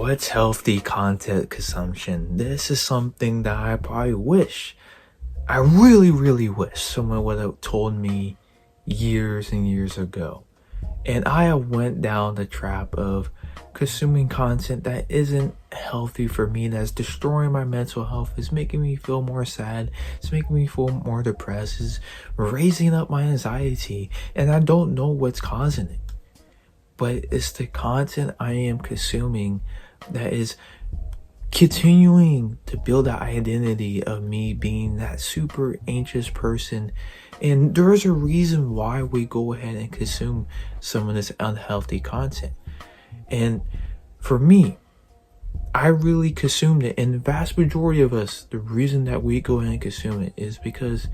What's healthy content consumption? This is something that I probably wish, I really wish someone would have told me years and years ago. And I have went down the trap of consuming content that isn't healthy for me, that's destroying my mental health, is making me feel more sad, it's making me feel more depressed, is raising up my anxiety, and I don't know what's causing it. But it's the content I am consuming that is continuing to build that identity of me being that super anxious person. And there's a reason why we go ahead and consume some of this unhealthy content. And for me, I really consumed it. And the vast majority of us, the reason that we go ahead and consume it is because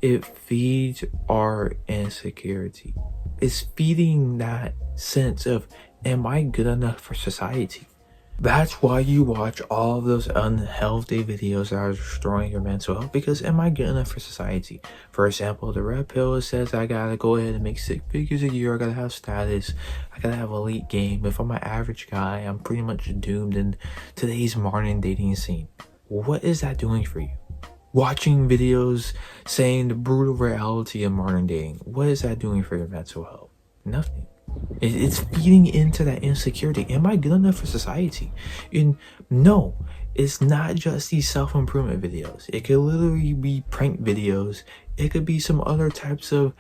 it feeds our insecurity. It's feeding that sense of, am I good enough for society? That's why you watch all of those unhealthy videos that are destroying your mental health, because am I good enough for society? For example, the red pill says I gotta go ahead and make 6 figures a year, I gotta have status, I gotta have elite game. If I'm an average guy, I'm pretty much doomed in today's modern dating scene. What is that doing for you? Watching videos saying the brutal reality of modern dating, what is that doing for your mental health? Nothing. It's feeding into that insecurity. Am I good enough for society? And no, it's not just these self-improvement videos. It could literally be prank videos. It could be some other types of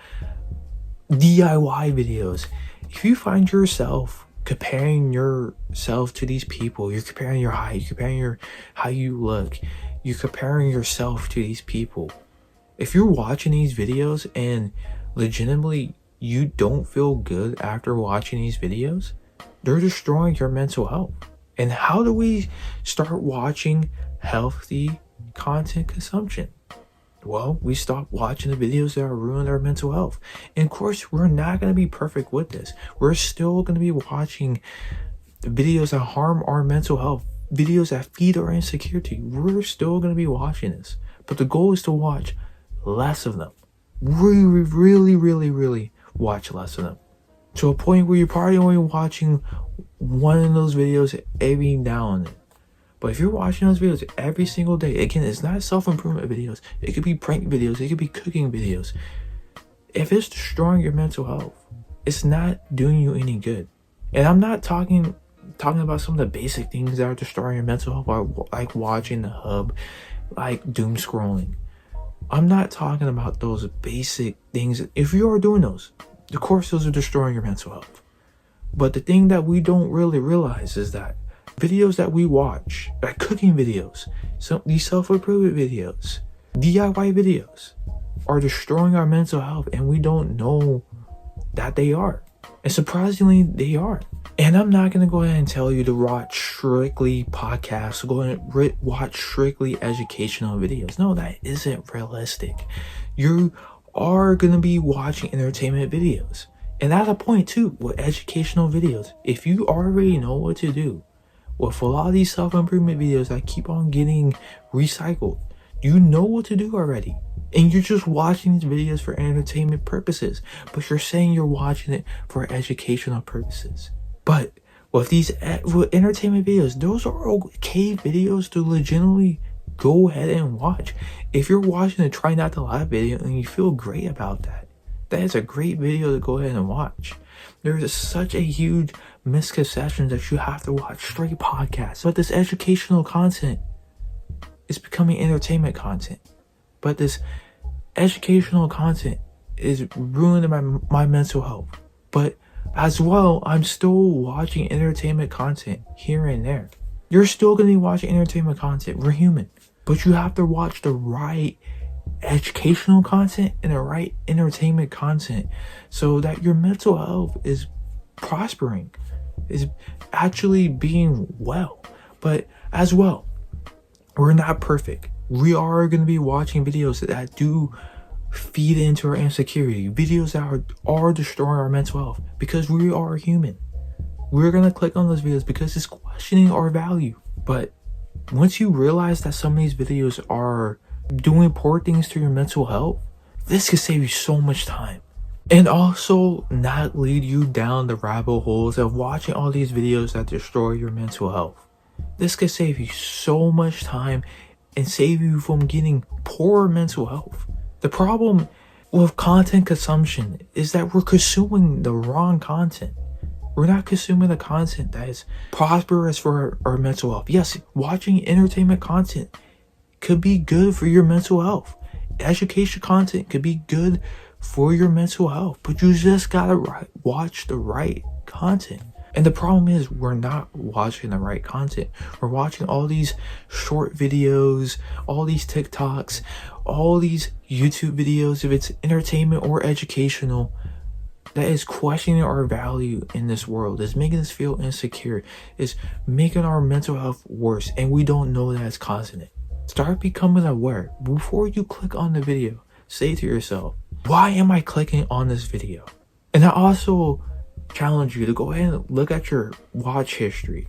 DIY videos. If you find yourself comparing yourself to these people, you're comparing your height, you're comparing how you look, you're comparing yourself to these people. If you're watching these videos and legitimately you don't feel good after watching these videos, they're destroying your mental health. And how do we start watching healthy content consumption? Well, we stop watching the videos that are ruining our mental health. And of course, we're not going to be perfect with this. We're still going to be watching the videos that harm our mental health, videos that feed our insecurity. We're still going to be watching this. But the goal is to watch less of them. Really watch less of them, to a point where you're probably only watching one of those videos every now and then. But if you're watching those videos every single day, again, it's not self-improvement videos, it could be prank videos, it could be cooking videos. If it's destroying your mental health, it's not doing you any good. And I'm not talking about some of the basic things that are destroying your mental health, like watching the hub, like doom scrolling. I'm not talking about those basic things. If you are doing those, of course, those are destroying your mental health. But the thing that we don't really realize is that videos that we watch, like cooking videos, these self-improvement videos, DIY videos, are destroying our mental health, and we don't know that they are. And surprisingly, they are. And I'm not going to go ahead and tell you to watch strictly podcasts, go ahead and watch strictly educational videos. No, that isn't realistic. You are going to be watching entertainment videos. And that's a point too with educational videos. If you already know what to do with a lot of these self-improvement videos that keep on getting recycled, you know what to do already. And you're just watching these videos for entertainment purposes, but you're saying you're watching it for educational purposes. But with these with entertainment videos, those are okay videos to legitimately go ahead and watch. If you're watching a Try Not to Laugh video and you feel great about that, that is a great video to go ahead and watch. There's such a huge misconception that you have to watch straight podcasts. But this educational content is becoming entertainment content. But this educational content is ruining my mental health. But as well, I'm still watching entertainment content here and there. You're still going to be watching entertainment content. We're human. But you have to watch the right educational content and the right entertainment content so that your mental health is prospering, is actually being well. But as well, we're not perfect. We are going to be watching videos that do feed into our insecurity, videos that are destroying our mental health, because we are human. We're going to click on those videos because it's questioning our value. But once you realize that some of these videos are doing poor things to your mental health, this could save you so much time. And also not lead you down the rabbit holes of watching all these videos that destroy your mental health. This could save you so much time and save you from getting poor mental health. The problem with content consumption is that we're consuming the wrong content. We're not consuming the content that is prosperous for our mental health. Yes, watching entertainment content could be good for your mental health. Education content could be good for your mental health, but you just gotta watch the right content. And the problem is we're not watching the right content. We're watching all these short videos, all these TikToks, all these YouTube videos, if it's entertainment or educational, that is questioning our value in this world, is making us feel insecure, is making our mental health worse, and we don't know that it's causing it. Start becoming aware. Before you click on the video, say to yourself, why am I clicking on this video? And I also challenge you to go ahead and look at your watch history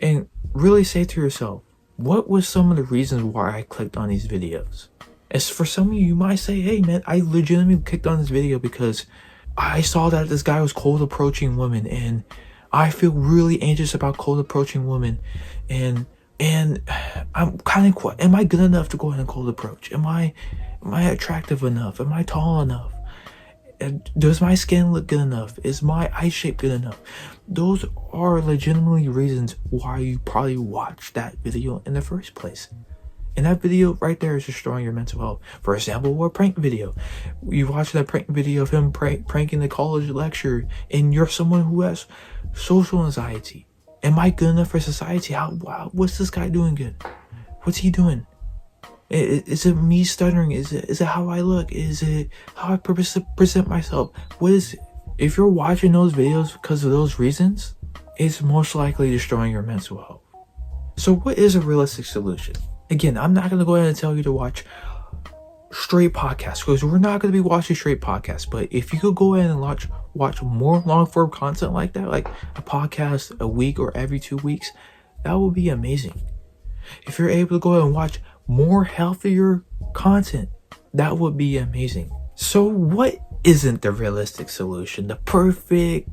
and really say to yourself, what was some of the reasons why I clicked on these videos? As for some of you, you might say, hey man, I legitimately clicked on this video because I saw that this guy was cold approaching women and I feel really anxious about cold approaching women, and I'm kind of, am I good enough to go ahead and cold approach? Am I attractive enough? Am I tall enough? Does my skin look good enough? Is my eye shape good enough? Those are legitimately reasons why you probably watched that video in the first place. And that video right there is destroying your mental health. For example, a prank video. You watch that prank video of him pranking the college lecturer, and you're someone who has social anxiety. Am I good enough for society? What's this guy doing good? What's he doing? Is it me stuttering? Is it how I look? Is it how I present myself? What is it? If you're watching those videos because of those reasons, it's most likely destroying your mental health. So what is a realistic solution? Again, I'm not going to go ahead and tell you to watch straight podcasts, because we're not going to be watching straight podcasts. But if you could go ahead and watch more long form content like that, like a podcast a week or every 2 weeks, that would be amazing. If you're able to go ahead and watch more healthier content, that would be amazing. So what isn't the realistic solution? The perfect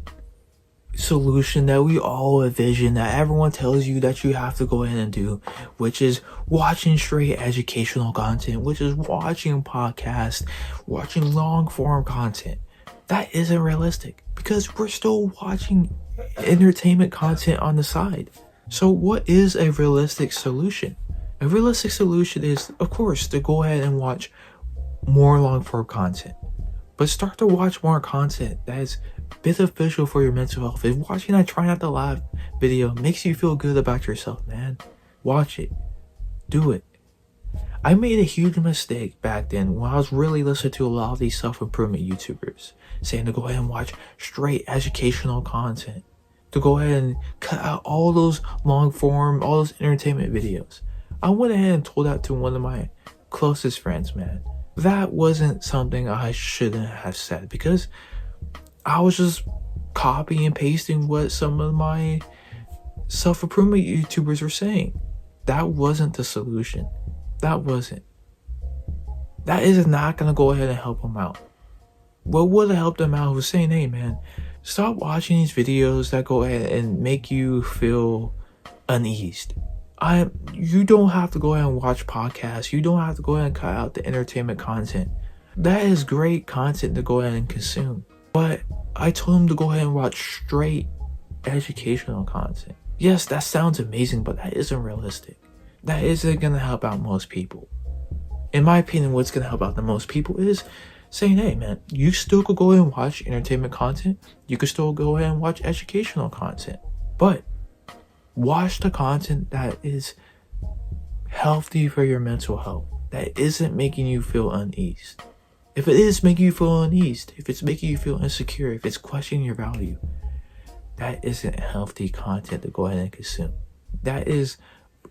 solution that we all envision, that everyone tells you that you have to go in and do, which is watching straight educational content, which is watching podcasts, watching long form content. That isn't realistic because we're still watching entertainment content on the side. So what is a realistic solution? A realistic solution is, of course, to go ahead and watch more long form content, but start to watch more content that is beneficial for your mental health. If watching that Try Not to Laugh video makes you feel good about yourself, man, watch it. Do it. I made a huge mistake back then when I was really listening to a lot of these self-improvement YouTubers saying to go ahead and watch straight educational content, to go ahead and cut out all those long form, all those entertainment videos. I went ahead and told that to one of my closest friends, man. That wasn't something I shouldn't have said, because I was just copying and pasting what some of my self-improvement YouTubers were saying. That wasn't the solution. That wasn't. That is not going to go ahead and help them out. What would have helped them out was saying, hey man, stop watching these videos that go ahead and make you feel uneased. You don't have to go ahead and watch podcasts. You don't have to go ahead and cut out the entertainment content. That is great content to go ahead and consume. But I told him to go ahead and watch straight educational content. Yes, that sounds amazing, but that isn't realistic. That isn't going to help out most people. In my opinion, what's going to help out the most people is saying, hey man, you still could go ahead and watch entertainment content. You could still go ahead and watch educational content. But watch the content that is healthy for your mental health, that isn't making you feel uneased. If it is making you feel uneased, if it's making you feel insecure, if it's questioning your value, that isn't healthy content to go ahead and consume. That is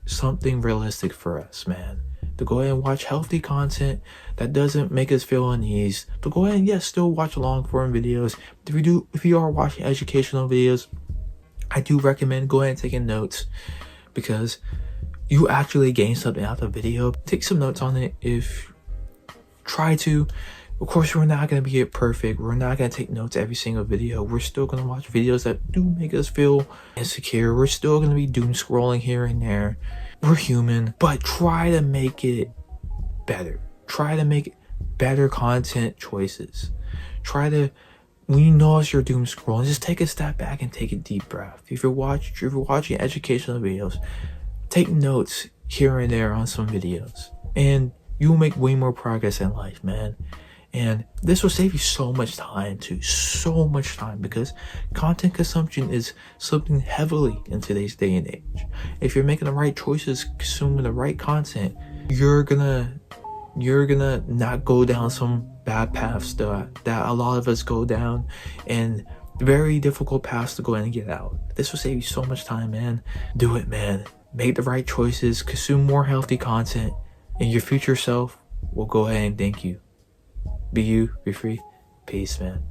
something realistic for us, man. To go ahead and watch healthy content that doesn't make us feel uneased. To go ahead and, yes, still watch long form videos. If you are watching educational videos, I do recommend go ahead and taking notes, because you actually gain something out of the video. Take some notes on it. Try to Of course, we're not going to be perfect. We're not going to take notes every single video. We're still going to watch videos that do make us feel insecure. We're still going to be doom scrolling here and there. We're human, but try to make it better. Try to make better content choices. When you notice you're doom scrolling, just take a step back and take a deep breath. If you're watching educational videos, take notes here and there on some videos, and you will make way more progress in life, man. And this will save you so much time too, so much time, because content consumption is slipping heavily in today's day and age. If you're making the right choices, consuming the right content, you're gonna not go down some bad paths that a lot of us go down, and very difficult paths to go in and get out. This will save you so much time, man. Do it, man. Make the right choices, consume more healthy content, and your future self will go ahead and thank you. Be you, be free. Peace, man.